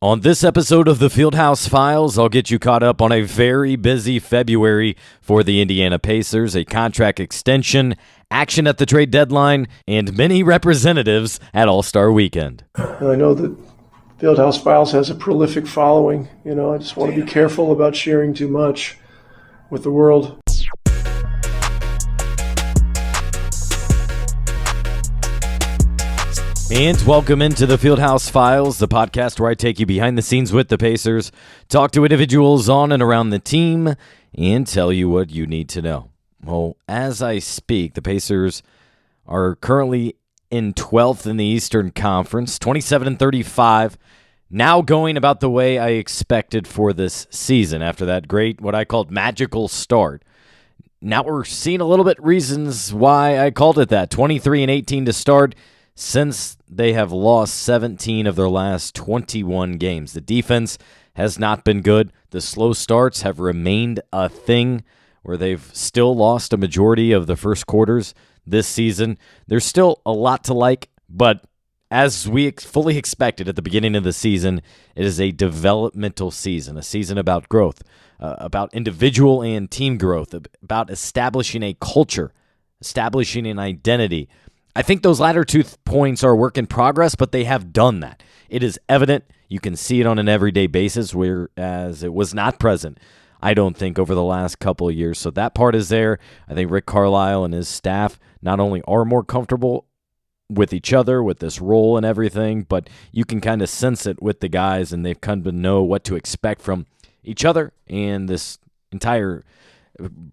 On this episode of the Fieldhouse Files, I'll get you caught up on a very busy February for the Indiana Pacers, a contract extension, action at the trade deadline, and many representatives at All-Star Weekend. I know that Fieldhouse Files has a prolific following. I just want to be careful about sharing too much with the world. And welcome into the Fieldhouse Files, the podcast where I take you behind the scenes with the Pacers, talk to individuals on and around the team, and tell you what you need to know. Well, as I speak, the Pacers are currently in 12th in the Eastern Conference, 27-35, now going about the way I expected for this season after that great, what I called magical start. Now we're seeing a little bit reasons why I called it that. 23-18 to start. Since they have lost 17 of their last 21 games. The defense has not been good. The slow starts have remained a thing where they've still lost a majority of the first quarters this season. There's still a lot to like, but as we fully expected at the beginning of the season, it is a developmental season, a season about growth, about individual and team growth, about establishing a culture, establishing an identity. I think those latter 2 points are a work in progress, but they have done that. It is evident. You can see it on an everyday basis, whereas it was not present, I don't think, over the last couple of years. So that part is there. I think Rick Carlisle and his staff not only are more comfortable with each other, with this role and everything, but you can kind of sense it with the guys, and they've come to know what to expect from each other and this entire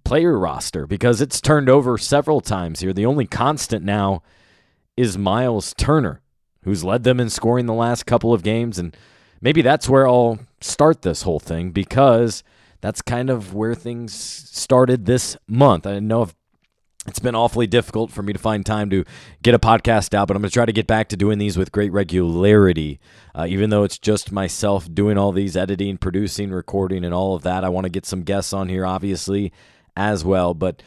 player roster, because it's turned over several times here. The only constant now is Myles Turner, who's led them in scoring the last couple of games, and maybe that's where I'll start this whole thing, because that's kind of where things started this month. I know it's been awfully difficult for me to find time to get a podcast out, but I'm going to try to get back to doing these with great regularity. Even though it's just myself doing all these editing, producing, recording, and all of that, I want to get some guests on here, obviously, as well. But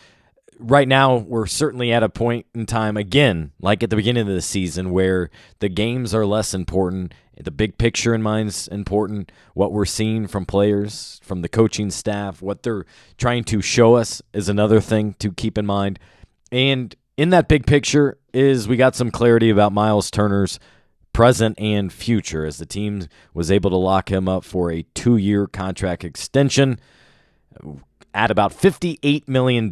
right now, we're certainly at a point in time, again, like at the beginning of the season, where the games are less important. The big picture in mind is important. What we're seeing from players, from the coaching staff, what they're trying to show us is another thing to keep in mind. And in that big picture is we got some clarity about Myles Turner's present and future, as the team was able to lock him up for a 2-year contract extension at about $58 million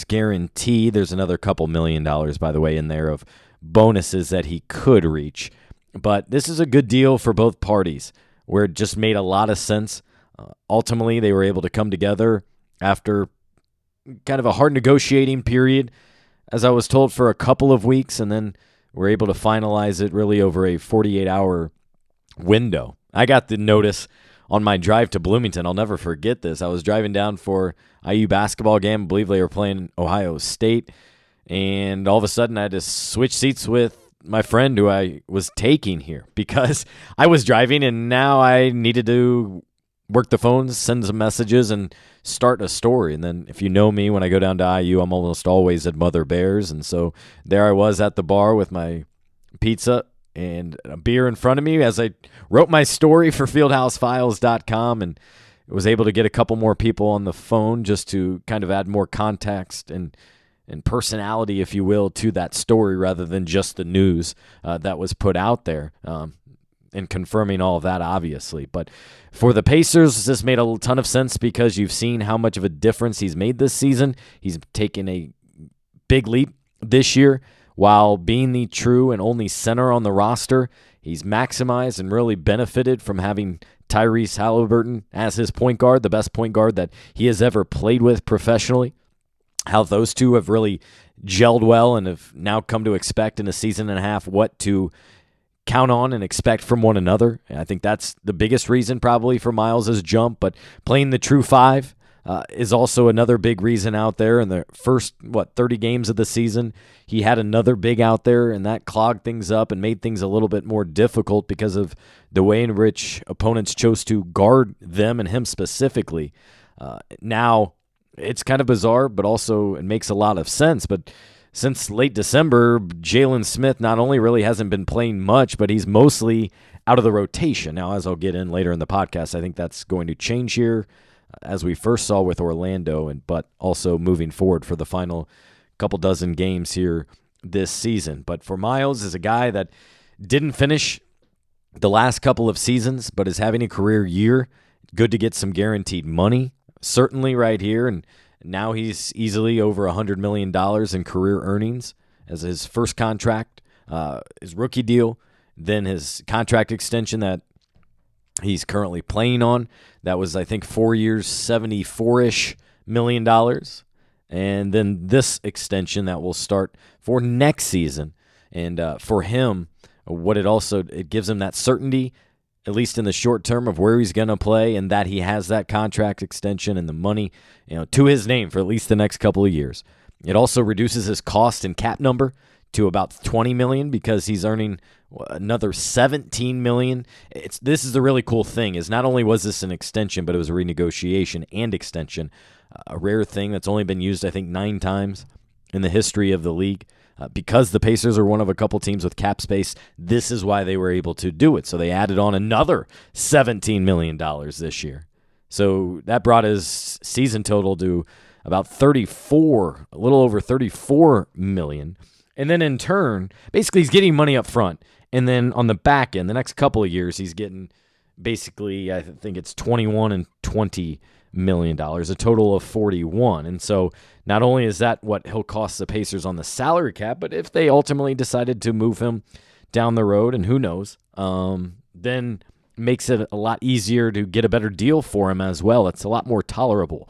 guaranteed. There's another couple $1 million, by the way, in there of bonuses that he could reach. But this is a good deal for both parties, where it just made a lot of sense. Ultimately, they were able to come together after kind of a hard negotiating period, as I was told, for a couple of weeks, and then we're able to finalize it really over a 48-hour window. I got the notice on my drive to Bloomington. I'll never forget this. I was driving down for IU basketball game. I believe they were playing Ohio State, and all of a sudden I had to switch seats with my friend who I was taking here, because I was driving and now I needed to work the phones, send some messages, and start a story. And then if you know me, when I go down to IU, I'm almost always at Mother Bear's. And so there I was at the bar with my pizza and a beer in front of me as I wrote my story for fieldhousefiles.com, and was able to get a couple more people on the phone just to kind of add more context and personality, if you will, to that story, rather than just the news that was put out there, and confirming all of that, obviously. But for the Pacers, this made a ton of sense, because you've seen how much of a difference he's made this season. He's taken a big leap this year while being the true and only center on the roster. He's maximized and really benefited from having Tyrese Haliburton as his point guard, the best point guard that he has ever played with professionally. How those two have really gelled well and have now come to expect in a season and a half what to count on and expect from one another. And I think that's the biggest reason probably for Myles' jump, but playing the true 5 is also another big reason out there. In the first, 30 games of the season, he had another big out there, and that clogged things up and made things a little bit more difficult because of the way in which opponents chose to guard them and him specifically. Now, it's kind of bizarre, but also it makes a lot of sense. But since late December, Jalen Smith not only really hasn't been playing much, but he's mostly out of the rotation. Now, as I'll get in later in the podcast, I think that's going to change here, as we first saw with Orlando, but also moving forward for the final couple dozen games here this season. But for Myles, is a guy that didn't finish the last couple of seasons, but is having a career year. Good to get some guaranteed money, certainly right here. And now he's easily over $100 million in career earnings as his first contract, his rookie deal, then his contract extension that he's currently playing on. That was, I think, 4 years, $74-ish million. And then this extension that will start for next season. And for him, it gives him that certainty, at least in the short term, of where he's going to play, and that he has that contract extension and the money, to his name for at least the next couple of years. It also reduces his cost and cap number to about $20 million because he's earning another $17 million. This is the really cool thing, is not only was this an extension, but it was a renegotiation and extension, a rare thing that's only been used, I think, 9 times in the history of the league. Because the Pacers are one of a couple teams with cap space, this is why they were able to do it. So they added on another $17 million this year. So that brought his season total to about a little over $34 million. And then in turn, basically he's getting money up front. And then on the back end, the next couple of years, he's getting basically, I think it's $21 and $20 million, a total of $41. And so not only is that what he'll cost the Pacers on the salary cap, but if they ultimately decided to move him down the road, and who knows, then makes it a lot easier to get a better deal for him as well. It's a lot more tolerable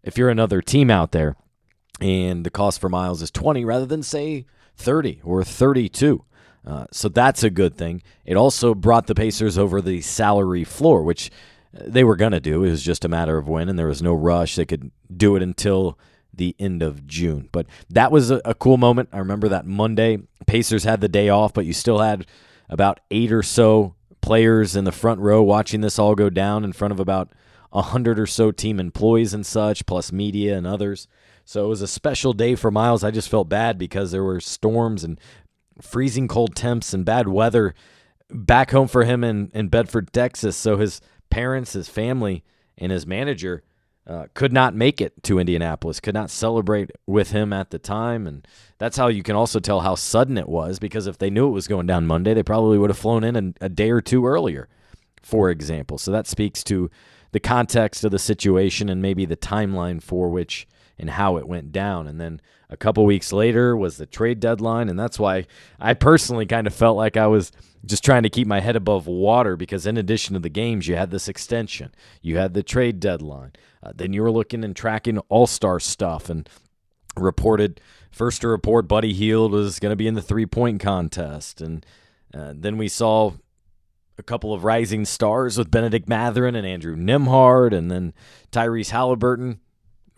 if you're another team out there and the cost for Myles is 20 rather than, say, 30 or 32. So that's a good thing. It also brought the Pacers over the salary floor, which they were going to do. It was just a matter of when, and there was no rush. They could do it until the end of June. But that was a cool moment. I remember that Monday. Pacers had the day off, but you still had about 8 or so players in the front row watching this all go down in front of about 100 or so team employees and such, plus media and others. So it was a special day for Myles. I just felt bad because there were storms and freezing cold temps and bad weather back home for him in Bedford, Texas. So his parents, his family, and his manager could not make it to Indianapolis, could not celebrate with him at the time. And that's how you can also tell how sudden it was, because if they knew it was going down Monday, they probably would have flown in a day or two earlier, for example. So that speaks to the context of the situation and maybe the timeline for which and how it went down. And then a couple weeks later was the trade deadline, and that's why I personally kind of felt like I was just trying to keep my head above water, because in addition to the games, you had this extension, you had the trade deadline, then you were looking and tracking all-star stuff, and first to report Buddy Hield was going to be in the three-point contest, and then we saw a couple of rising stars with Benedict Mathurin and Andrew Nembhard, and then Tyrese Haliburton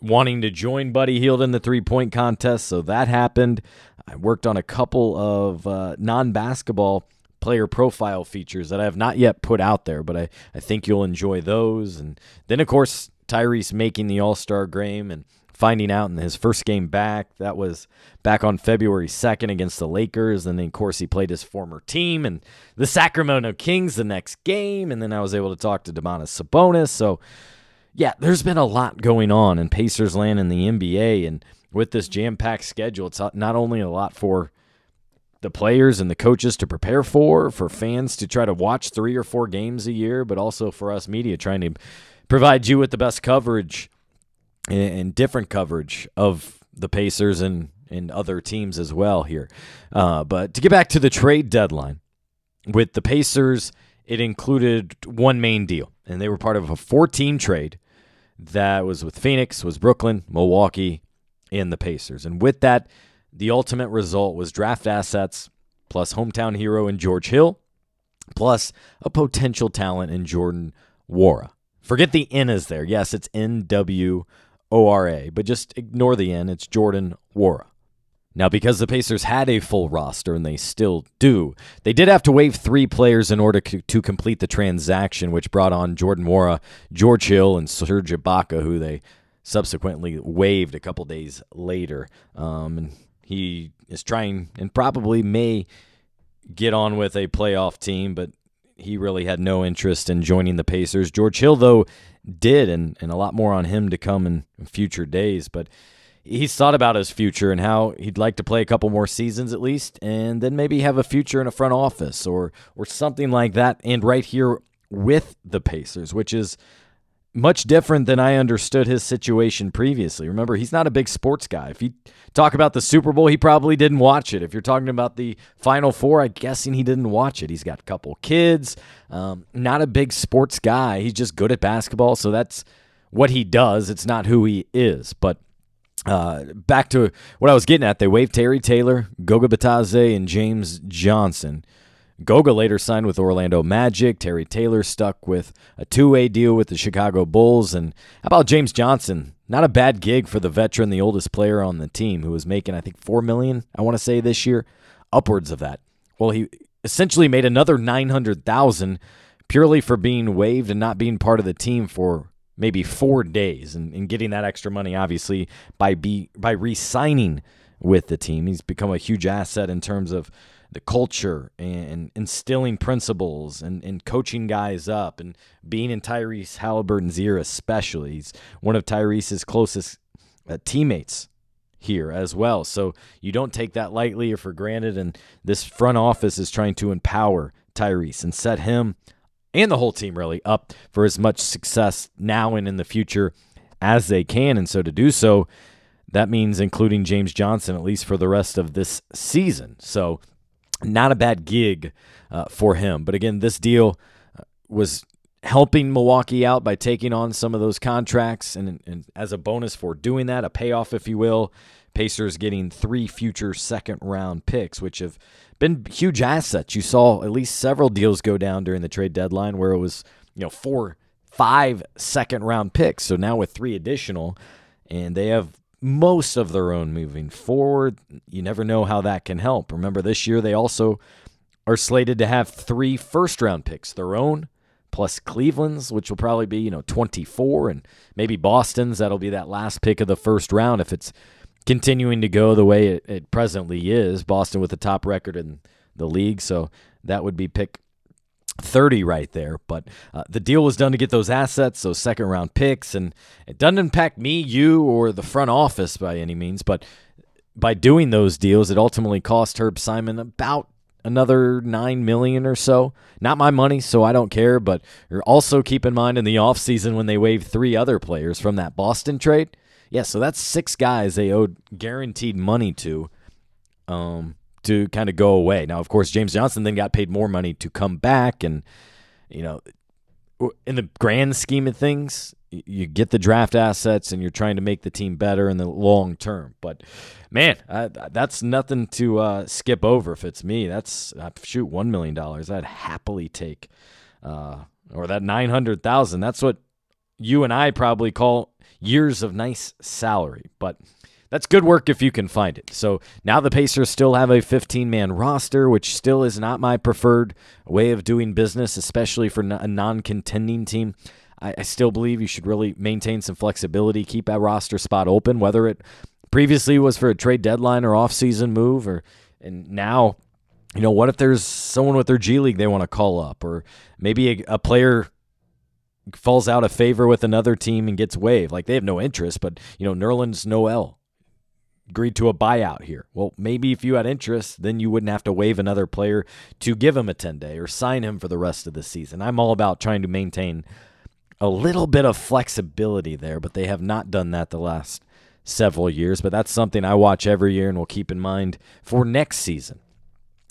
wanting to join Buddy Hield in the three-point contest, so that happened. I worked on a couple of non-basketball player profile features that I have not yet put out there, but I think you'll enjoy those. And then, of course, Tyrese making the All-Star game and finding out in his first game back. That was back on February 2nd against the Lakers. And then, of course, he played his former team and the Sacramento Kings the next game. And then I was able to talk to Domantas Sabonis. So, yeah, there's been a lot going on in Pacers land in the NBA. And with this jam-packed schedule, it's not only a lot for the players and the coaches to prepare for fans to try to watch 3 or 4 games a year, but also for us media trying to provide you with the best coverage and different coverage of the Pacers and other teams as well here. But to get back to the trade deadline, with the Pacers, it included one main deal, and they were part of a 4-team trade that was with Phoenix, was Brooklyn, Milwaukee, and the Pacers. And with that, the ultimate result was draft assets plus hometown hero in George Hill, plus a potential talent in Jordan Nwora. Forget the N is there. Yes, it's Nwora, but just ignore the N. It's Jordan Nwora. Now, because the Pacers had a full roster, and they still do, they did have to waive 3 players in order to complete the transaction, which brought on Jordan Nwora, George Hill, and Serge Ibaka, who they subsequently waived a couple days later. And he is trying and probably may get on with a playoff team, but he really had no interest in joining the Pacers. George Hill, though, did, and a lot more on him to come in future days. But he's thought about his future and how he'd like to play a couple more seasons at least, and then maybe have a future in a front office or something like that, and right here with the Pacers, which is much different than I understood his situation previously. Remember, he's not a big sports guy. If you talk about the Super Bowl, he probably didn't watch it. If you're talking about the Final Four, I'm guessing he didn't watch it. He's got a couple kids, not a big sports guy. He's just good at basketball, so that's what he does. It's not who he is. But back to what I was getting at, they waived Terry Taylor, Goga Bitadze, and James Johnson. Goga later signed with Orlando Magic. Terry Taylor stuck with a two-way deal with the Chicago Bulls. And how about James Johnson? Not a bad gig for the veteran, the oldest player on the team, who was making, I think, $4 million, I want to say, this year, upwards of that. Well, he essentially made another $900,000 purely for being waived and not being part of the team for maybe 4 days, and getting that extra money, obviously, by re-signing with the team. He's become a huge asset in terms of the culture and instilling principles and coaching guys up and being in Tyrese Haliburton's ear especially. He's one of Tyrese's closest teammates here as well. So you don't take that lightly or for granted, and this front office is trying to empower Tyrese and set him and the whole team really up for as much success now and in the future as they can. And so to do so, that means including James Johnson, at least for the rest of this season. So not a bad gig for him. But again, this deal was helping Milwaukee out by taking on some of those contracts. And as a bonus for doing that, a payoff, if you will, Pacers getting 3 future second-round picks, which have been huge assets. You saw at least several deals go down during the trade deadline where it was 4, 5 second-round picks. So now with 3 additional, and they have most of their own moving forward. You never know how that can help. Remember, this year they also are slated to have 3 first-round picks, their own, plus Cleveland's, which will probably be 24, and maybe Boston's. That'll be that last pick of the first round if it's continuing to go the way it presently is. Boston with the top record in the league, so that would be pick 30 right there. But the deal was done to get those assets, those second-round picks, and it doesn't impact me, you, or the front office by any means, but by doing those deals, it ultimately cost Herb Simon about another $9 million or so. Not my money, so I don't care, but also keep in mind in the offseason when they waived 3 other players from that Boston trade. Yeah, so that's 6 guys they owed guaranteed money to kind of go away. Now, of course, James Johnson then got paid more money to come back, and in the grand scheme of things, you get the draft assets and you're trying to make the team better in the long term. But man, that's nothing to skip over. If it's me, that's $1 million. I'd happily take, or that $900,000. That's what you and I probably call years of nice salary, but that's good work if you can find it. So now the Pacers still have a 15-man roster, which still is not my preferred way of doing business, especially for a non-contending team. I still believe you should really maintain some flexibility, keep that roster spot open, whether it previously was for a trade deadline or off-season move, and now, what if there's someone with their G League they want to call up, or maybe a player falls out of favor with another team and gets waived. Like, they have no interest, but, Nerlens Noel agreed to a buyout here. Well, maybe if you had interest, then you wouldn't have to waive another player to give him a 10-day or sign him for the rest of the season. I'm all about trying to maintain a little bit of flexibility there, but they have not done that the last several years. But that's something I watch every year and will keep in mind for next season.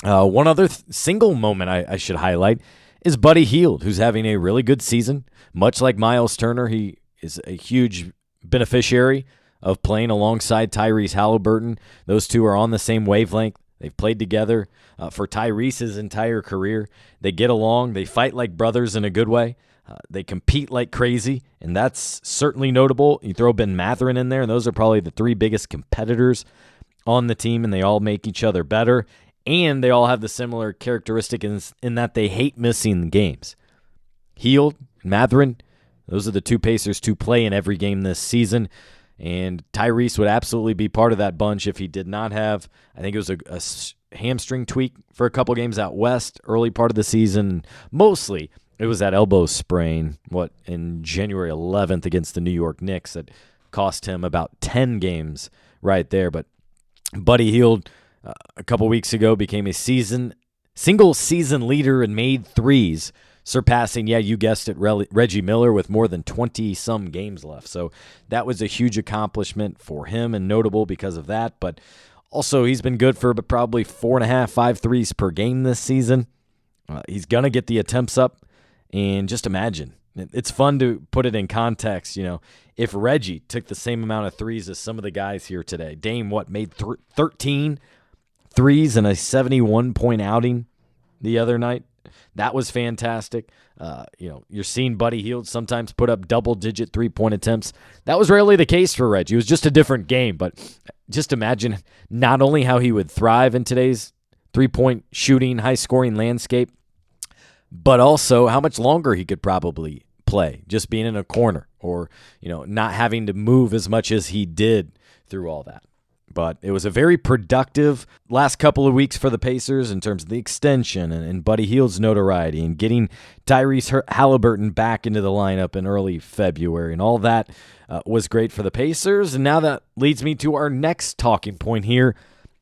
One other single moment I should highlight is Buddy Hield, who's having a really good season. Much like Myles Turner, he is a huge beneficiary of playing alongside Tyrese Haliburton. Those two are on the same wavelength. They've played together for Tyrese's entire career. They get along. They fight like brothers in a good way. They compete like crazy, and that's certainly notable. You throw Ben Mathurin in there, and those are probably the 3 biggest competitors on the team, and they all make each other better. And they all have the similar characteristic in that they hate missing games. Hield, Mathurin, those are the 2 Pacers to play in every game this season. And Tyrese would absolutely be part of that bunch if he did not have, I think it was a hamstring tweak for a couple games out west, early part of the season. Mostly it was that elbow sprain, in January 11th against the New York Knicks that cost him about 10 games right there. But Buddy Hield a couple weeks ago became a single season leader in made threes, surpassing, you guessed it, Reggie Miller with more than 20-some games left. So that was a huge accomplishment for him and notable because of that. But also he's been good for probably 4.5, 5 threes per game this season. He's going to get the attempts up. And just imagine, it's fun to put it in context, if Reggie took the same amount of threes as some of the guys here today. Dame, made 13 threes in a 71-point outing the other night. That was fantastic. You're seeing Buddy Hield sometimes put up double-digit three-point attempts. That was rarely the case for Reggie. It was just a different game. But just imagine not only how he would thrive in today's three-point shooting, high-scoring landscape, but also how much longer he could probably play, just being in a corner or, not having to move as much as he did through all that. But it was a very productive last couple of weeks for the Pacers in terms of the extension and Buddy Hield's notoriety and getting Tyrese Haliburton back into the lineup in early February. And all that was great for the Pacers. And now that leads me to our next talking point here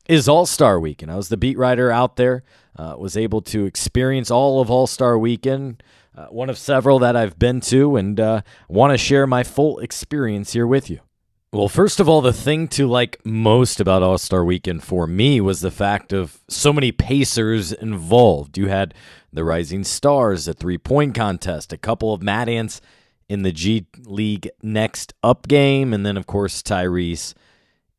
is All-Star Weekend. I was the beat writer out there, was able to experience all of All-Star Weekend, one of several that I've been to, and want to share my full experience here with you. Well, first of all, the thing to like most about All-Star Weekend for me was the fact of so many Pacers involved. You had the Rising Stars, a three-point contest, a couple of Mad Ants in the G League Next Up game, and then, of course, Tyrese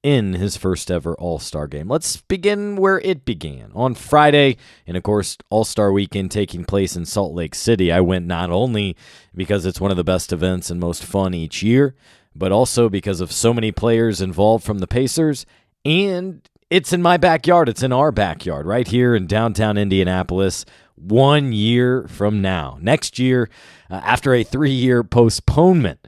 in his first ever All-Star game. Let's begin where it began. On Friday, and of course, All-Star Weekend taking place in Salt Lake City, I went not only because it's one of the best events and most fun each year, but also because of so many players involved from the Pacers, and it's in my backyard. It's in our backyard, right here in downtown Indianapolis, 1 year from now. Next year, after a 3-year postponement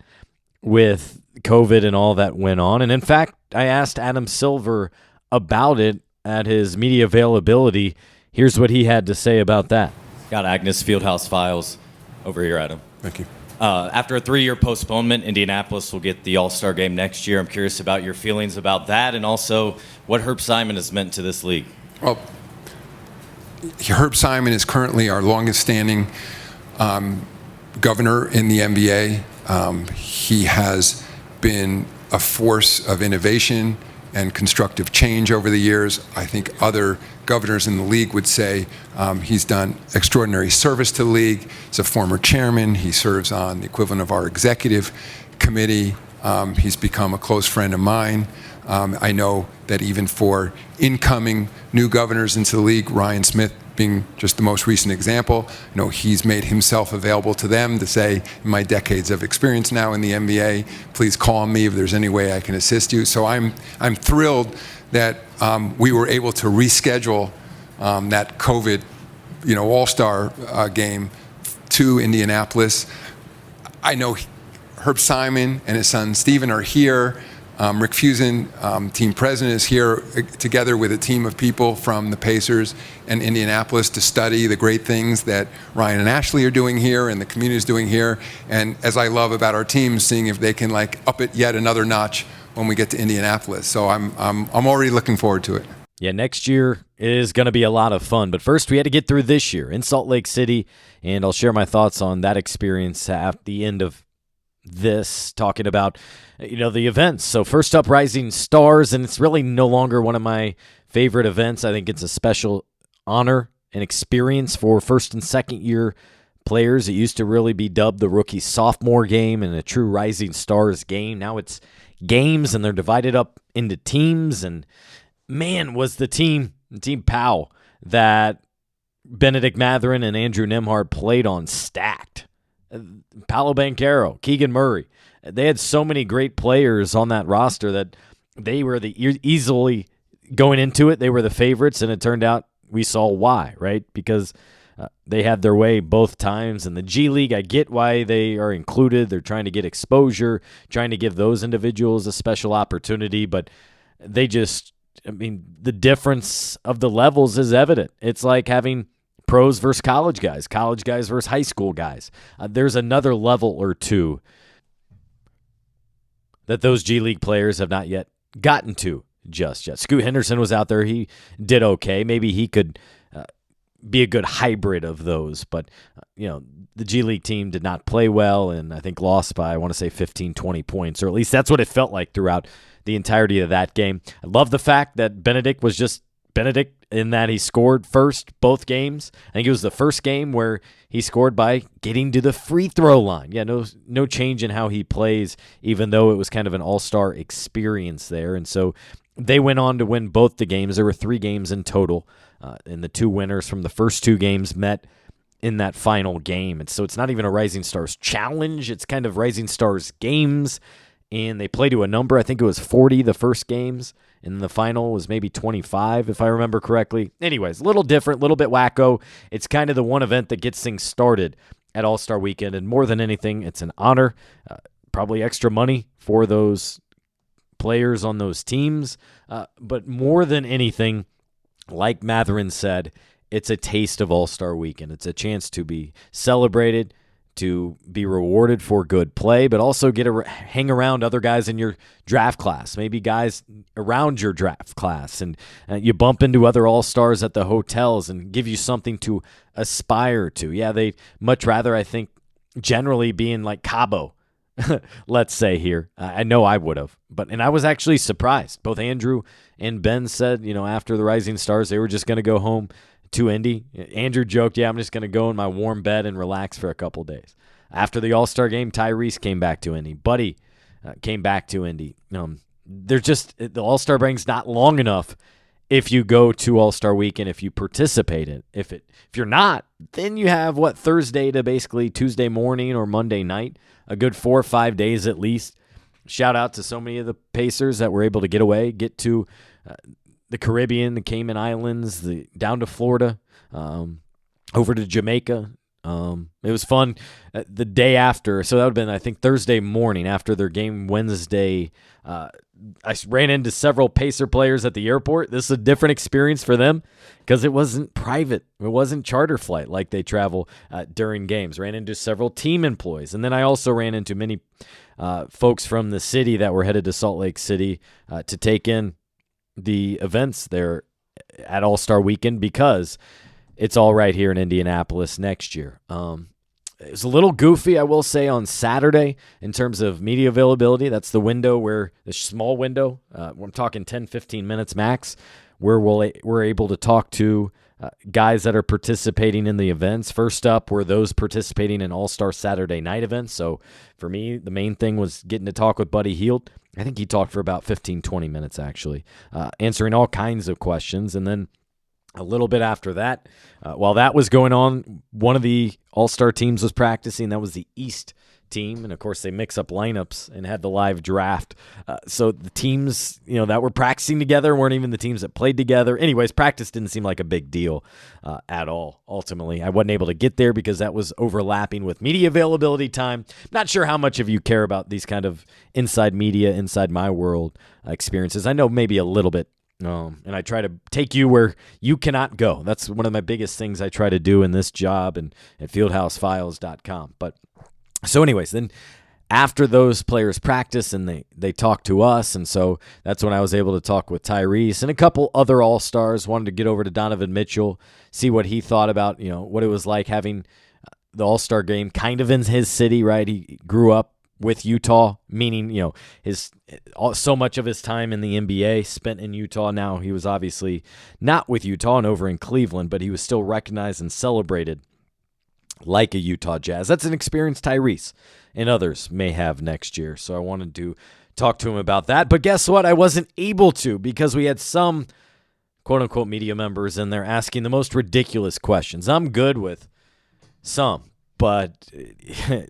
with COVID and all that went on. And in fact, I asked Adam Silver about it at his media availability. Here's what he had to say about that. Got Agnes Fieldhouse Files over here, Adam. Thank you. After a 3-year postponement, Indianapolis will get the All-Star game next year. I'm curious about your feelings about that and also what Herb Simon has meant to this league. Well, Herb Simon is currently our longest-standing governor in the NBA. He has been a force of innovation and constructive change over the years. I think other governors in the league would say he's done extraordinary service to the league. He's a former chairman. He serves on the equivalent of our executive committee. He's become a close friend of mine. I know that even for incoming new governors into the league, Ryan Smith being just the most recent example, he's made himself available to them to say, in my decades of experience now in the NBA, please call me if there's any way I can assist you. So I'm thrilled that we were able to reschedule that COVID, All-Star game to Indianapolis. I know Herb Simon and his son Steven are here. Rick Fuson, team president, is here together with a team of people from the Pacers and Indianapolis to study the great things that Ryan and Ashley are doing here and the community is doing here. And as I love about our team, seeing if they can up it yet another notch when we get to Indianapolis. So I'm already looking forward to it. Yeah, next year is going to be a lot of fun. But first, we had to get through this year in Salt Lake City, and I'll share my thoughts on that experience at the end of this, talking about the events. So first up, Rising Stars, and it's really no longer one of my favorite events. I think it's a special honor and experience for first and second year players. It used to really be dubbed the rookie sophomore game and a true Rising Stars game. Now it's games, and they're divided up into teams, and man, was the team POW that Benedict Mathurin and Andrew Nembhard played on stacked. Paolo Banchero, Keegan Murray. They had so many great players on that roster that they were easily going into it. They were the favorites, and it turned out we saw why, right? Because they had their way both times. And the G League, I get why they are included. They're trying to get exposure, trying to give those individuals a special opportunity, but they just, the difference of the levels is evident. It's like having pros versus college guys versus high school guys. There's another level or two that those G League players have not yet gotten to just yet. Scoot Henderson was out there. He did okay. Maybe he could be a good hybrid of those, but the G League team did not play well, and I think lost by, I want to say 15, 20 points, or at least that's what it felt like throughout the entirety of that game. I love the fact that Benedict was just Benedict in that he scored first both games. I think it was the first game where he scored by getting to the free throw line. Yeah, no change in how he plays, even though it was kind of an all-star experience there. And so they went on to win both the games. There were 3 games in total, and the 2 winners from the first 2 games met in that final game. And so it's not even a Rising Stars challenge. It's kind of Rising Stars games, and they play to a number. I think it was 40 the first games, and the final was maybe 25, if I remember correctly. Anyways, a little different, a little bit wacko. It's kind of the one event that gets things started at All-Star Weekend, and more than anything, it's an honor, probably extra money for those players on those teams, but more than anything, like Matherin said, it's a taste of All-Star Weekend. It's a chance to be celebrated, to be rewarded for good play, but also get to hang around other guys in your draft class, maybe guys around your draft class, and you bump into other All-Stars at the hotels and give you something to aspire to. Yeah, they much rather, I think, generally be in like Cabo, let's say here. I know I would have, and I was actually surprised. Both Andrew and Ben said, after the Rising Stars, they were just going to go home to Indy. Andrew joked, I'm just going to go in my warm bed and relax for a couple days. After the All-Star game, Tyrese came back to Indy. Buddy came back to Indy. They're just, the All-Star break's not long enough if you go to All-Star Weekend, if you participate in it. If you're not, then you have, Thursday to basically Tuesday morning or Monday night, a good 4 or 5 days at least. Shout out to so many of the Pacers that were able to get away, get to the Caribbean, the Cayman Islands, down to Florida, over to Jamaica. It was fun. The day after, so that would have been, I think, Thursday morning after their game Wednesday. I ran into several Pacer players at the airport. This is a different experience for them because it wasn't private. It wasn't charter flight like they travel during games. Ran into several team employees. And then I also ran into many folks from the city that were headed to Salt Lake City to take in the events there at All-Star Weekend because it's all right here in Indianapolis next year. It was a little goofy, I will say, on Saturday in terms of media availability. That's the window the small window, I'm talking 10, 15 minutes max, where we're able to talk to guys that are participating in the events. First up were those participating in All-Star Saturday night events. So for me, the main thing was getting to talk with Buddy Hield. I think he talked for about 15, 20 minutes, actually, answering all kinds of questions. And then a little bit after that, while that was going on, one of the All-Star teams was practicing. That was the East team. And, of course, they mix up lineups and had the live draft. So the teams, that were practicing together weren't even the teams that played together. Anyways, practice didn't seem like a big deal at all, ultimately. I wasn't able to get there because that was overlapping with media availability time. Not sure how much of you care about these kind of inside media, inside my world experiences. I know maybe a little bit. And I try to take you where you cannot go. That's one of my biggest things I try to do in this job and at fieldhousefiles.com. But so anyways, then after those players practice and they talk to us, and so that's when I was able to talk with Tyrese and a couple other All-Stars. Wanted to get over to Donovan Mitchell, see what he thought about, what it was like having the All-Star game kind of in his city, right? He grew up with Utah, meaning, so much of his time in the NBA spent in Utah. Now he was obviously not with Utah and over in Cleveland, but he was still recognized and celebrated like a Utah Jazz. That's an experience Tyrese and others may have next year. So I wanted to talk to him about that. But guess what? I wasn't able to because we had some quote-unquote media members in there asking the most ridiculous questions. I'm good with some, but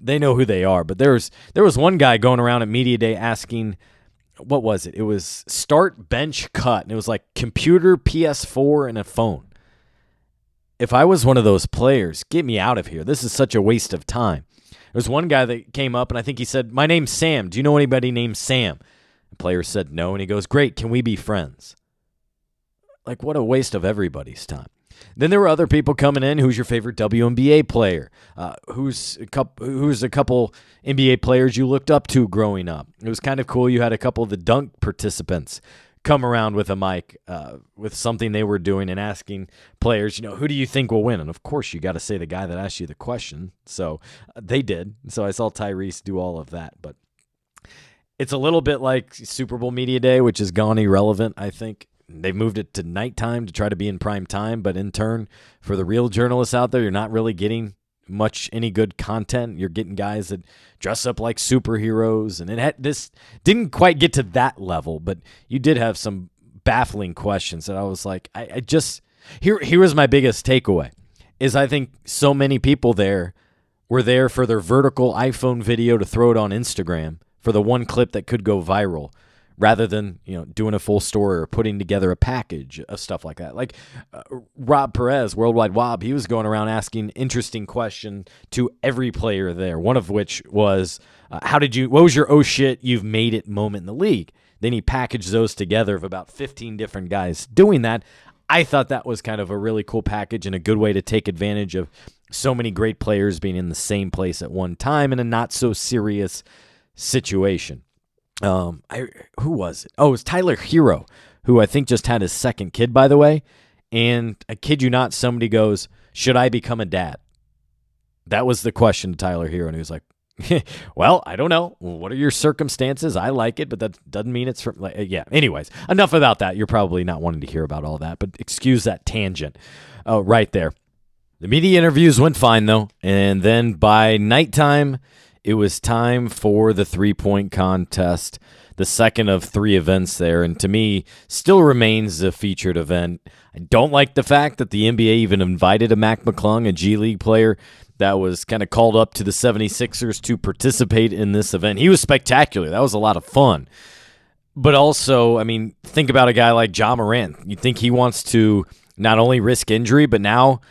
they know who they are. But there was one guy going around at Media Day asking, what was it? It was start, bench, cut. And it was like computer, PS4, and a phone. if I was one of those players, get me out of here. This is such a waste of time. There's one guy that came up, and I think he said, my name's Sam. Do you know anybody named Sam? The player said no, and he goes, great, can we be friends? Like, what a waste of everybody's time. Then there were other people coming in. Who's your favorite WNBA player? Who's a couple NBA players you looked up to growing up? It was kind of cool. You had a couple of the dunk participants come around with a mic with something they were doing and asking players, who do you think will win? And, of course, you got to say the guy that asked you the question. So they did. So I saw Tyrese do all of that. But it's a little bit like Super Bowl Media Day, which has gone irrelevant, I think. They've moved it to nighttime to try to be in prime time, but in turn, for the real journalists out there, you're not really getting any good content. You're getting guys that dress up like superheroes, and this didn't quite get to that level, but you did have some baffling questions that I was like, here was my biggest takeaway, is I think so many people there were there for their vertical iPhone video to throw it on Instagram for the one clip that could go viral, rather than doing a full story or putting together a package of stuff like that. Like Rob Perez, Worldwide Wob, he was going around asking interesting questions to every player there, one of which was, what was your oh shit, you've made it moment in the league? Then he packaged those together of about 15 different guys doing that. I thought that was kind of a really cool package and a good way to take advantage of so many great players being in the same place at one time in a not so serious situation. Who was it? Oh, it was Tyler Hero, who I think just had his second kid, by the way. And I kid you not, somebody goes, should I become a dad? That was the question to Tyler Hero. And he was like, well, I don't know. What are your circumstances? I like it, but that doesn't mean it's from, anyways, enough about that. You're probably not wanting to hear about all that, but excuse that tangent. Oh, right there. The media interviews went fine, though. And then by nighttime, it was time for the three-point contest, the second of three events there, and to me, still remains a featured event. I don't like the fact that the NBA even invited a Mac McClung, a G League player that was kind of called up to the 76ers to participate in this event. He was spectacular. That was a lot of fun. But also, think about a guy like Ja Morant. You'd think he wants to not only risk injury, but now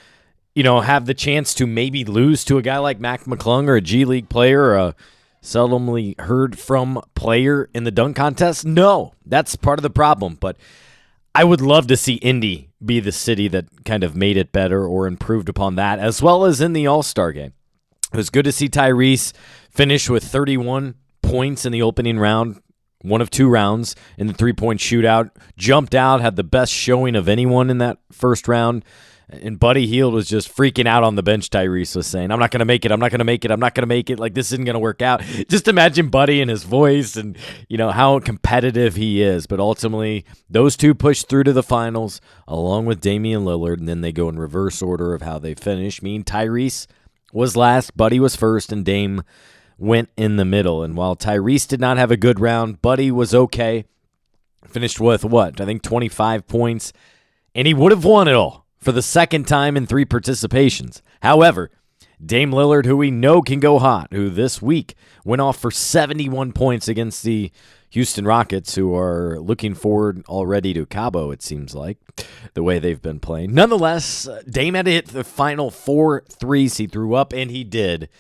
have the chance to maybe lose to a guy like Mac McClung or a G League player or a seldomly heard from player in the dunk contest? No, that's part of the problem. But I would love to see Indy be the city that kind of made it better or improved upon that, as well as in the All-Star game. It was good to see Tyrese finish with 31 points in the opening round, one of two rounds in the three-point shootout. Jumped out, had the best showing of anyone in that first round. And Buddy Hield was just freaking out on the bench, Tyrese was saying, I'm not going to make it, I'm not going to make it, I'm not going to make it, like this isn't going to work out. Just imagine Buddy and his voice and, how competitive he is. But ultimately, those two pushed through to the finals along with Damian Lillard, and then they go in reverse order of how they finish. Tyrese was last, Buddy was first, and Dame went in the middle. And while Tyrese did not have a good round, Buddy was okay. Finished with, I think 25 points, and he would have won it all for the second time in three participations. However, Dame Lillard, who we know can go hot, who this week went off for 71 points against the Houston Rockets, who are looking forward already to Cabo, it seems like, the way they've been playing. Nonetheless, Dame had to hit the final 4 threes he threw up, and he did,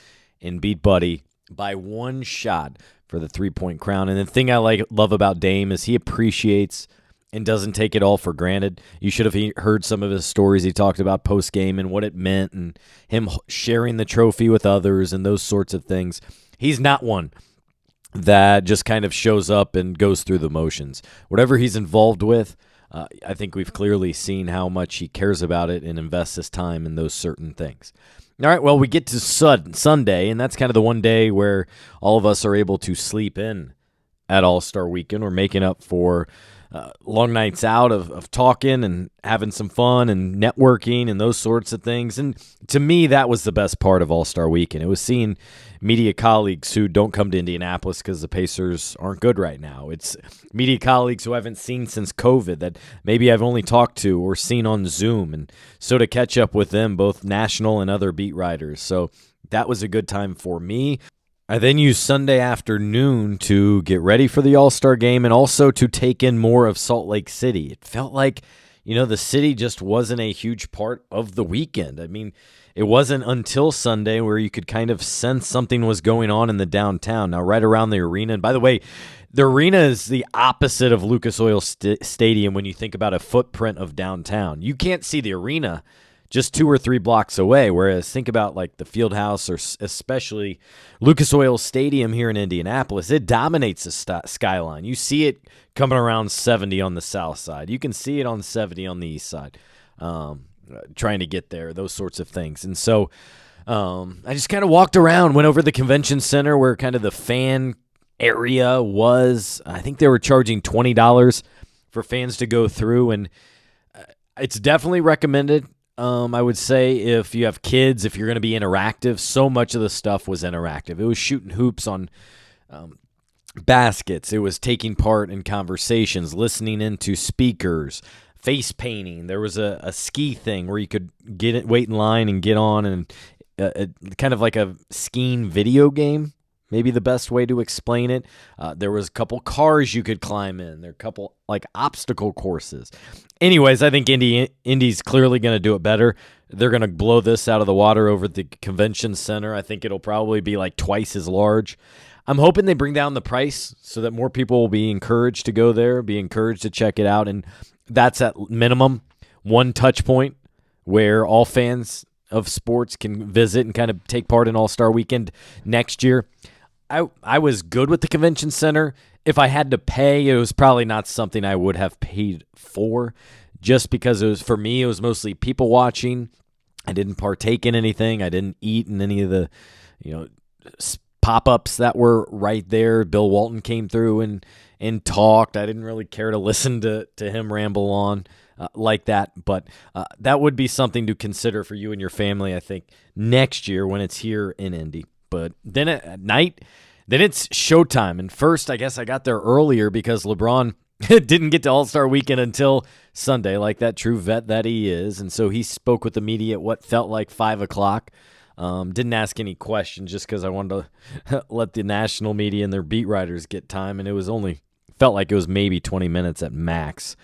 and beat Buddy by one shot for the three-point crown. And the thing I love about Dame is he appreciates and doesn't take it all for granted. You should have heard some of his stories he talked about post-game and what it meant and him sharing the trophy with others and those sorts of things. He's not one that just kind of shows up and goes through the motions. Whatever he's involved with, I think we've clearly seen how much he cares about it and invests his time in those certain things. All right, well, we get to Sunday, and that's kind of the one day where all of us are able to sleep in at All-Star Weekend. We're making up for long nights out of talking and having some fun and networking and those sorts of things. And to me, that was the best part of All-Star Weekend. It was seeing media colleagues who don't come to Indianapolis because the Pacers aren't good right now. It's media colleagues who I haven't seen since COVID that maybe I've only talked to or seen on Zoom. And so to catch up with them, both national and other beat writers. So that was a good time for me. I then used Sunday afternoon to get ready for the All-Star game and also to take in more of Salt Lake City. It felt like, the city just wasn't a huge part of the weekend. I mean, it wasn't until Sunday where you could kind of sense something was going on in the downtown. Now, right around the arena, and by the way, the arena is the opposite of Lucas Oil Stadium when you think about a footprint of downtown. You can't see the arena just 2 or 3 blocks away, whereas think about like the Fieldhouse or especially Lucas Oil Stadium here in Indianapolis. It dominates the skyline. You see it coming around 70 on the south side. You can see it on 70 on the east side, trying to get there, those sorts of things. And so I just kind of walked around, went over the convention center where kind of the fan area was. I think they were charging $20 for fans to go through, and it's definitely recommended. I would say if you have kids, if you're going to be interactive, so much of the stuff was interactive. It was shooting hoops on baskets. It was taking part in conversations, listening into speakers, face painting. There was a ski thing where you could wait in line and get on, and kind of like a skiing video game. Maybe the best way to explain it. There was a couple cars you could climb in. There were a couple like obstacle courses. Anyways, I think Indy's clearly going to do it better. They're going to blow this out of the water over at the convention center. I think it'll probably be like twice as large. I'm hoping they bring down the price so that more people will be encouraged to go there, be encouraged to check it out. And that's at minimum one touch point where all fans of sports can visit and kind of take part in All-Star Weekend next year. I was good with the convention center. If I had to pay, it was probably not something I would have paid for, just because for me, it was mostly people watching. I didn't partake in anything. I didn't eat in any of the, pop-ups that were right there. Bill Walton came through and talked. I didn't really care to listen to him ramble on like that, but that would be something to consider for you and your family, I think, next year when it's here in Indy. But then at night, then it's showtime. And first, I guess I got there earlier because LeBron didn't get to All-Star Weekend until Sunday, like that true vet that he is. And so he spoke with the media at what felt like 5 o'clock. Didn't ask any questions just because I wanted to let the national media and their beat writers get time. And felt like it was maybe 20 minutes at max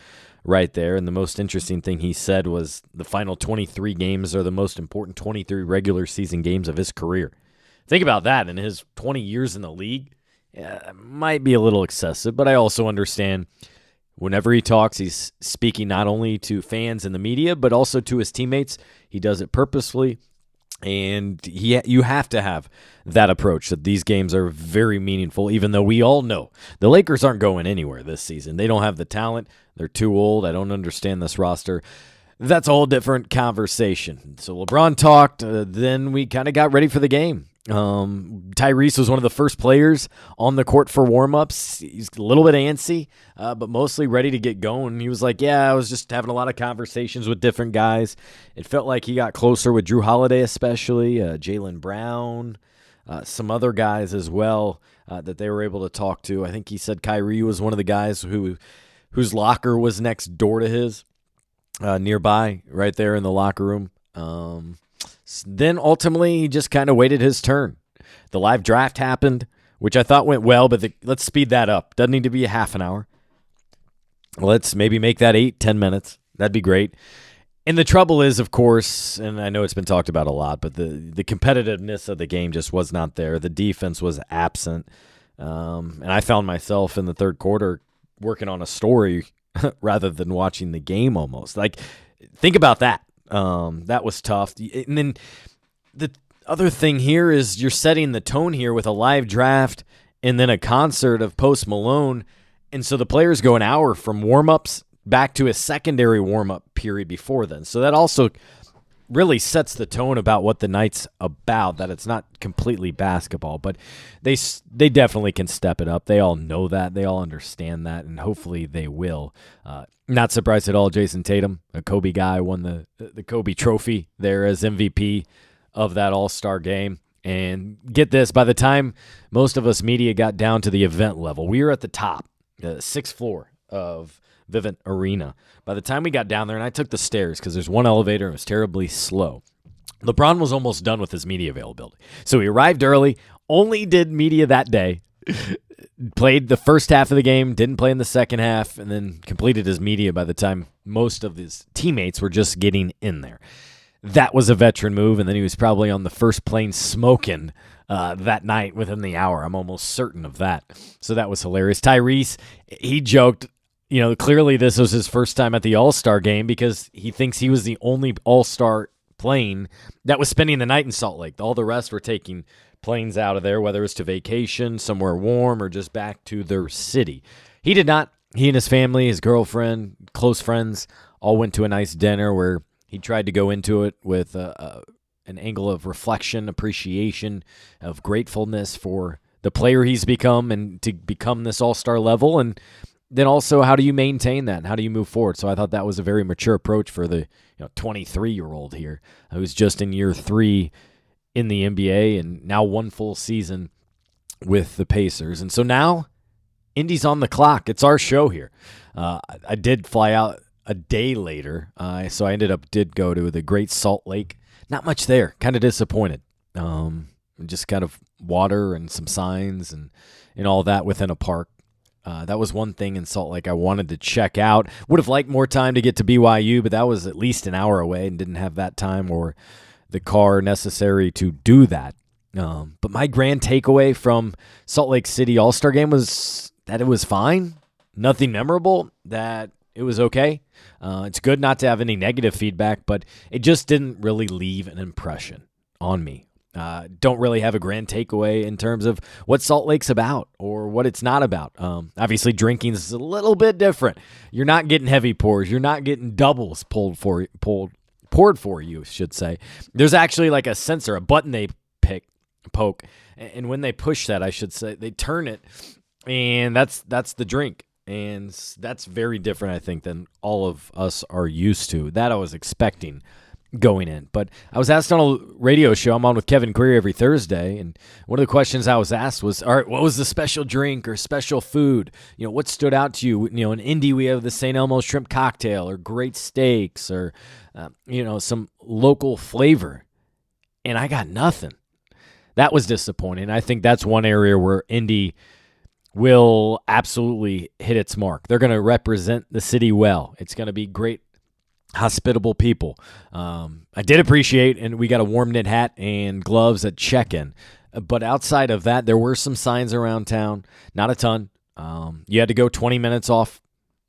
right there. And the most interesting thing he said was the final 23 games are the most important 23 regular season games of his career. Think about that. In his 20 years in the league, it might be a little excessive, but I also understand whenever he talks, he's speaking not only to fans and the media, but also to his teammates. He does it purposefully, and you have to have that approach that these games are very meaningful, even though we all know the Lakers aren't going anywhere this season. They don't have the talent. They're too old. I don't understand this roster. That's a whole different conversation. So LeBron talked, then we kind of got ready for the game. Tyrese was one of the first players on the court for warm-ups. He's a little bit antsy, but mostly ready to get going. He was like, I was just having a lot of conversations with different guys. It felt like he got closer with Drew Holiday especially, Jaylen Brown, some other guys as well that they were able to talk to. I think he said Kyrie was one of the guys whose locker was next door to his, nearby, right there in the locker room. Then ultimately, he just kind of waited his turn. The live draft happened, which I thought went well, but let's speed that up. Doesn't need to be a half an hour. Let's maybe make that 8-10 minutes. That'd be great. And the trouble is, of course, and I know it's been talked about a lot, but the competitiveness of the game just was not there. The defense was absent. And I found myself in the third quarter working on a story rather than watching the game almost. Like, think about that. That was tough. And then the other thing here is you're setting the tone here with a live draft and then a concert of Post Malone. And so the players go an hour from warm-ups back to a secondary warm-up period before then. So that also really sets the tone about what the night's about, that it's not completely basketball. But they definitely can step it up. They all know that. They all understand that, and hopefully they will. Not surprised at all, Jason Tatum, a Kobe guy, won the Kobe trophy there as MVP of that All-Star game. And get this, by the time most of us media got down to the event level, we were at the top, the 6th floor of Vivint Arena. By the time we got down there, and I took the stairs because there's one elevator and it was terribly slow, LeBron was almost done with his media availability. So he arrived early, only did media that day, played the first half of the game, didn't play in the second half, and then completed his media by the time most of his teammates were just getting in there. That was a veteran move, and then he was probably on the first plane smoking that night within the hour. I'm almost certain of that. So that was hilarious. Tyrese, he joked, clearly this was his first time at the All-Star game because he thinks he was the only All-Star plane that was spending the night in Salt Lake. All the rest were taking planes out of there, whether it's to vacation, somewhere warm, or just back to their city. He did not. He and his family, his girlfriend, close friends, all went to a nice dinner where he tried to go into it with an angle of reflection, appreciation, of gratefulness for the player he's become and to become this all-star level. And then also, how do you maintain that? And how do you move forward? So I thought that was a very mature approach for the 23-year-old here who's just in year 3 in the NBA and now one full season with the Pacers. And so now Indy's on the clock. It's our show here. I did fly out a day later, so I did go to the Great Salt Lake. Not much there. Kind of disappointed. Just kind of water and some signs and all that within a park. That was one thing in Salt Lake I wanted to check out. Would have liked more time to get to BYU, but that was at least an hour away and didn't have that time or the car necessary to do that. But my grand takeaway from Salt Lake City All-Star Game was that it was fine. Nothing memorable, that it was okay. It's good not to have any negative feedback, but it just didn't really leave an impression on me. Don't really have a grand takeaway in terms of what Salt Lake's about or what it's not about. Obviously, drinking is a little bit different. You're not getting heavy pours. You're not getting doubles poured for you, should say. There's actually like a sensor, a button they poke, and when they push that, I should say, they turn it, and that's the drink. And that's very different, I think, than all of us are used to. That I was expecting going in. But I was asked on a radio show, I'm on with Kevin Query every Thursday, and one of the questions I was asked was, all right, what was the special drink or special food? What stood out to you? In Indy, we have the St. Elmo's shrimp cocktail or great steaks or, some local flavor. And I got nothing. That was disappointing. I think that's one area where Indy will absolutely hit its mark. They're going to represent the city well. It's going to be great, hospitable people. I did appreciate, and we got a warm knit hat and gloves at check-in. But outside of that, there were some signs around town. Not a ton. You had to go 20 minutes off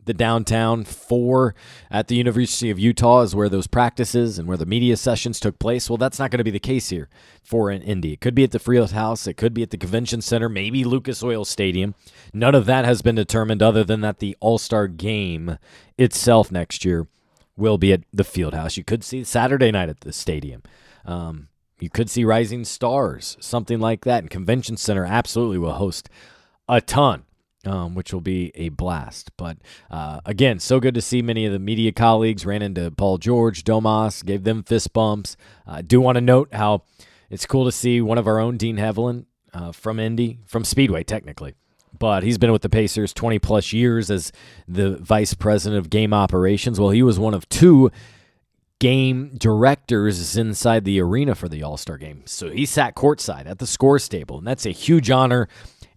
the downtown. 4 at the University of Utah is where those practices and where the media sessions took place. Well, that's not going to be the case here for an Indy. It could be at the Fieldhouse. It could be at the Convention Center, maybe Lucas Oil Stadium. None of that has been determined other than that the All-Star Game itself next year will be at the Fieldhouse. You could see Saturday night at the stadium. You could see Rising Stars, something like that. And Convention Center absolutely will host a ton. Which will be a blast. But again, so good to see many of the media colleagues. Ran into Paul George, Domas, gave them fist bumps. I do want to note how it's cool to see one of our own, Dean Hevelin, from Indy, from Speedway technically. But he's been with the Pacers 20-plus years as the vice president of game operations. Well, he was one of 2 game directors inside the arena for the All-Star Game. So he sat courtside at the scores table, and that's a huge honor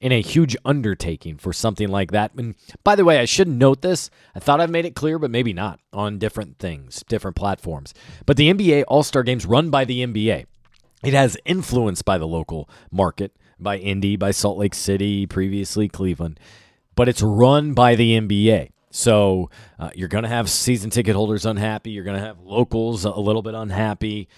and a huge undertaking for something like that. And by the way, I should note this. I thought I've made it clear, but maybe not on different things, different platforms. But the NBA All-Star Game's run by the NBA. It has influence by the local market, by Indy, by Salt Lake City, previously Cleveland. But it's run by the NBA. So you're going to have season ticket holders unhappy. You're going to have locals a little bit unhappy.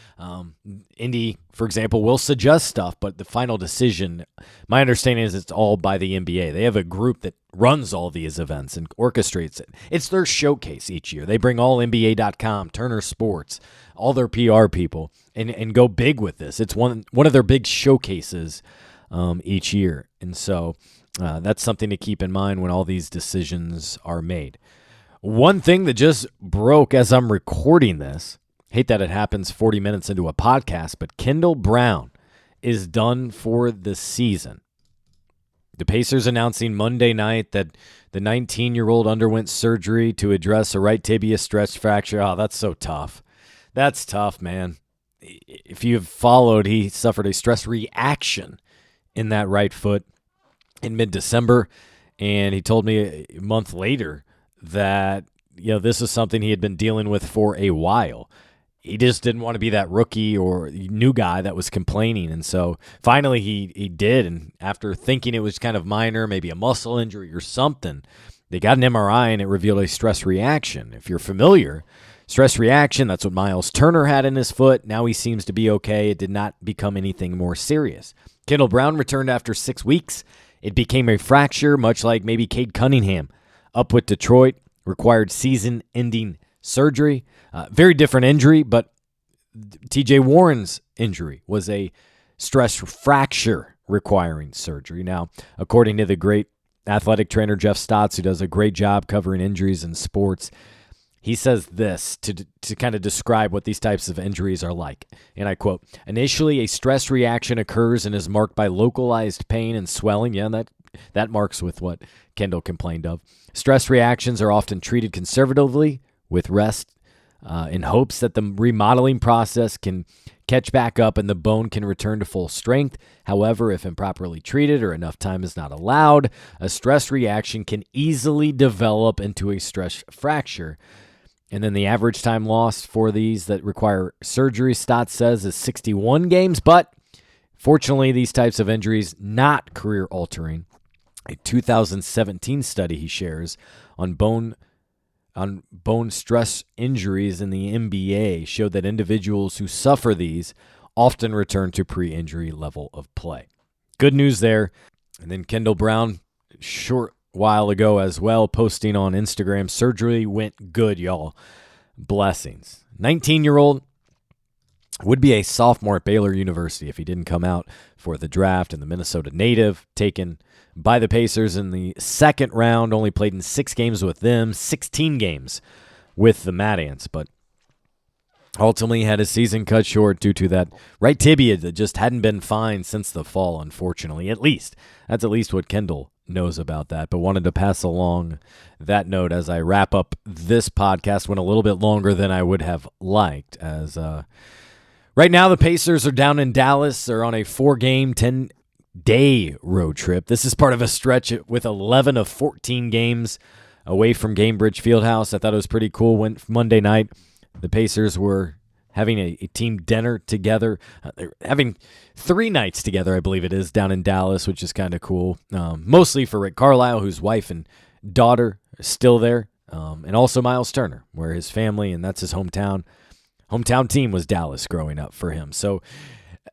Indy, for example, will suggest stuff, but the final decision, my understanding is it's all by the NBA. They have a group that runs all these events and orchestrates it. It's their showcase each year. They bring all NBA.com, Turner Sports, all their PR people, and go big with this. It's one of their big showcases each year. And so that's something to keep in mind when all these decisions are made. One thing that just broke as I'm recording this, hate that it happens 40 minutes into a podcast, but Kendall Brown is done for the season. The Pacers announcing Monday night that the 19-year-old underwent surgery to address a right tibia stretch fracture. Oh, that's so tough. That's tough, man. If you've followed, he suffered a stress reaction in that right foot. in mid-December, and he told me a month later that this is something he had been dealing with for a while. He just didn't want to be that rookie or new guy that was complaining, and so finally he did, and after thinking it was kind of minor, maybe a muscle injury or something, they got an MRI, and it revealed a stress reaction. If you're familiar, stress reaction, that's what Myles Turner had in his foot. Now he seems to be okay. It did not become anything more serious. Kendall Brown returned after 6 weeks. It became a fracture, much like maybe Cade Cunningham up with Detroit, required season-ending surgery. Very different injury, but TJ Warren's injury was a stress fracture requiring surgery. Now, according to the great athletic trainer Jeff Stotts, who does a great job covering injuries in sports, he says this to kind of describe what these types of injuries are like. And I quote, "Initially, a stress reaction occurs and is marked by localized pain and swelling." Yeah, that marks with what Kendall complained of. Stress reactions are often treated conservatively with rest in hopes that the remodeling process can catch back up and the bone can return to full strength. However, if improperly treated or enough time is not allowed, a stress reaction can easily develop into a stress fracture. And then the average time lost for these that require surgery, Stott says, is 61 games. But fortunately, these types of injuries, not career-altering. A 2017 study he shares on bone stress injuries in the NBA showed that individuals who suffer these often return to pre-injury level of play. Good news there. And then Kendall Brown, short while ago as well, posting on Instagram, "Surgery went good, y'all. Blessings." 19-year-old would be a sophomore at Baylor University if he didn't come out for the draft, and the Minnesota native taken by the Pacers in the second round, only played in 6 games with them, 16 games with the Mad Ants, but ultimately had his season cut short due to that right tibia that just hadn't been fine since the fall, unfortunately. That's at least what Kendall knows about that, but wanted to pass along that note as I wrap up this podcast. Went a little bit longer than I would have liked, as right now the Pacers are down in Dallas. They're on a 4-game, 10-day road trip. This is part of a stretch with 11 of 14 games away from Gainbridge Fieldhouse. I thought it was pretty cool. Monday night, the Pacers were having a team dinner together. They're having 3 nights together, I believe it is, down in Dallas, which is kind of cool. Mostly for Rick Carlisle, whose wife and daughter are still there, and also Myles Turner, where his family, and that's his hometown team, was Dallas growing up for him. So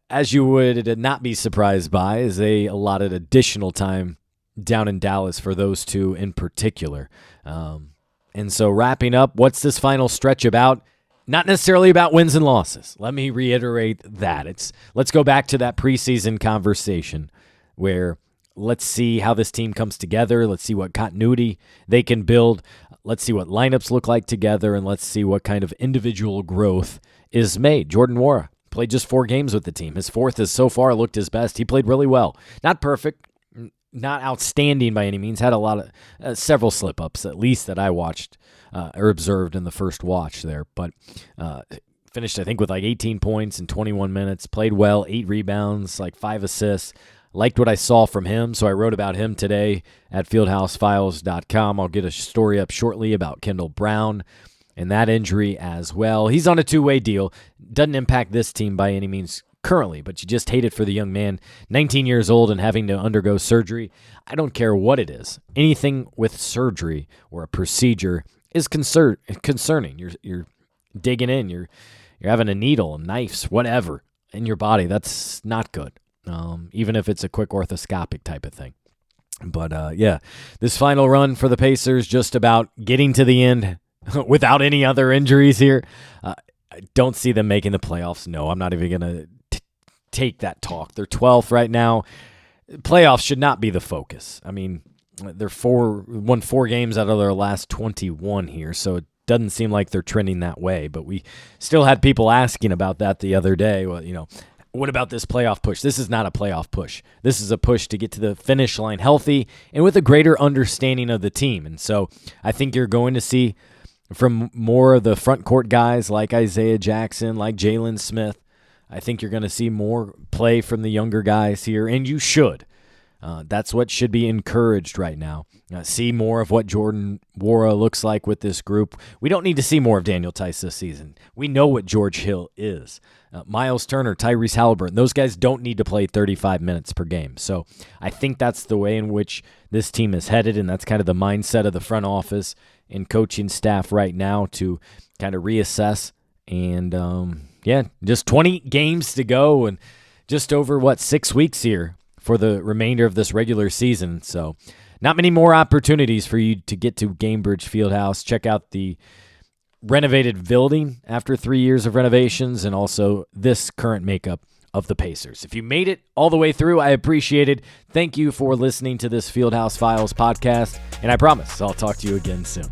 as you would not be surprised by, is they allotted additional time down in Dallas for those two in particular. And so wrapping up, what's this final stretch about? Not necessarily about wins and losses. Let me reiterate that. Let's go back to that preseason conversation where let's see how this team comes together. Let's see what continuity they can build. Let's see what lineups look like together, and let's see what kind of individual growth is made. Jordan Nwora played just 4 games with the team. His 4th has so far looked his best. He played really well. Not perfect, not outstanding by any means. Had a lot of several slip-ups, at least that I watched or observed in the first watch there. But finished, I think, with like 18 points in 21 minutes. Played well, 8 rebounds, like 5 assists. Liked what I saw from him, so I wrote about him today at fieldhousefiles.com. I'll get a story up shortly about Kendall Brown and that injury as well. He's on a 2-way deal. Doesn't impact this team by any means currently, but you just hate it for the young man, 19 years old and having to undergo surgery. I don't care what it is. Anything with surgery or a procedure is concerning. You're digging in. You're having a needle, knives, whatever in your body. That's not good. Even if it's a quick orthoscopic type of thing. But yeah, this final run for the Pacers, just about getting to the end without any other injuries here. I don't see them making the playoffs. No, I'm not even going to take that talk. They're 12th right now. Playoffs should not be the focus. I mean, they're won 4 games out of their last 21 here, so it doesn't seem like they're trending that way. But we still had people asking about that the other day. Well, what about this playoff push? This is not a playoff push. This is a push to get to the finish line healthy and with a greater understanding of the team. And so I think you're going to see from more of the front court guys like Isaiah Jackson, like Jalen Smith. I think you're going to see more play from the younger guys here, and you should. That's what should be encouraged right now. See more of what Jordan Nwora looks like with this group. We don't need to see more of Daniel Tice this season. We know what George Hill is. Myles Turner, Tyrese Haliburton, those guys don't need to play 35 minutes per game. So I think that's the way in which this team is headed, and that's kind of the mindset of the front office and coaching staff right now to kind of reassess. And, just 20 games to go and just over, 6 weeks here for the remainder of this regular season. So not many more opportunities for you to get to Gainbridge Fieldhouse. Check out the renovated building after 3 years of renovations and also this current makeup of the Pacers. If you made it all the way through, I appreciate it. Thank you for listening to this Fieldhouse Files podcast, and I promise I'll talk to you again soon.